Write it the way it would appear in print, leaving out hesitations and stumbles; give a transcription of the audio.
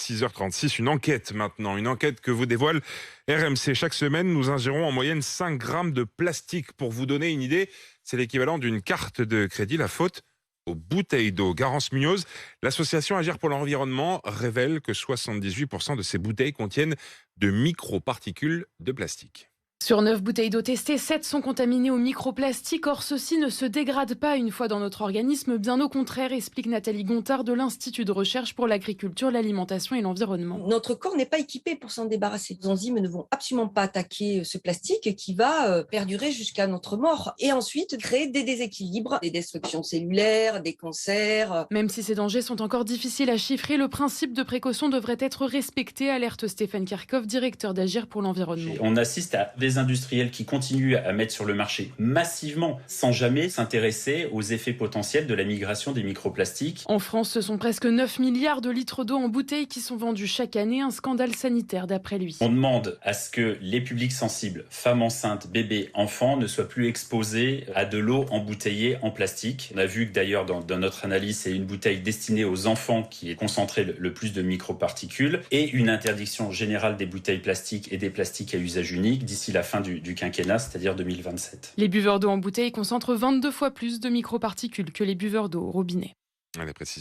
6h36, une enquête maintenant, une enquête que vous dévoile RMC. Chaque semaine, nous ingérons en moyenne 5 grammes de plastique. Pour vous donner une idée, c'est l'équivalent d'une carte de crédit. La faute aux bouteilles d'eau. Garance Munoz, l'association Agir pour l'environnement, révèle que 78% de ces bouteilles contiennent de microparticules de plastique. Sur 9 bouteilles d'eau testées, 7 sont contaminées au microplastique. Or, ceux-ci ne se dégradent pas une fois dans notre organisme. Bien au contraire, explique Nathalie Gontard de l'Institut de recherche pour l'agriculture, l'alimentation et l'environnement. Notre corps n'est pas équipé pour s'en débarrasser. Les enzymes ne vont absolument pas attaquer ce plastique qui va perdurer jusqu'à notre mort. Et ensuite, créer des déséquilibres, des destructions cellulaires, des cancers. Même si ces dangers sont encore difficiles à chiffrer, le principe de précaution devrait être respecté, alerte Stéphane Kirchhoff, directeur d'Agir pour l'environnement. On assiste à des industriels qui continuent à mettre sur le marché massivement, sans jamais s'intéresser aux effets potentiels de la migration des microplastiques. En France, ce sont presque 9 milliards de litres d'eau en bouteilles qui sont vendus chaque année, un scandale sanitaire d'après lui. On demande à ce que les publics sensibles, femmes enceintes, bébés, enfants, ne soient plus exposés à de l'eau embouteillée en plastique. On a vu que d'ailleurs dans notre analyse, c'est une bouteille destinée aux enfants qui est concentrée le plus de microparticules et une interdiction générale des bouteilles plastiques et des plastiques à usage unique d'ici la fin du quinquennat, c'est-à-dire 2027. Les buveurs d'eau en bouteille concentrent 22 fois plus de microparticules que les buveurs d'eau au robinet.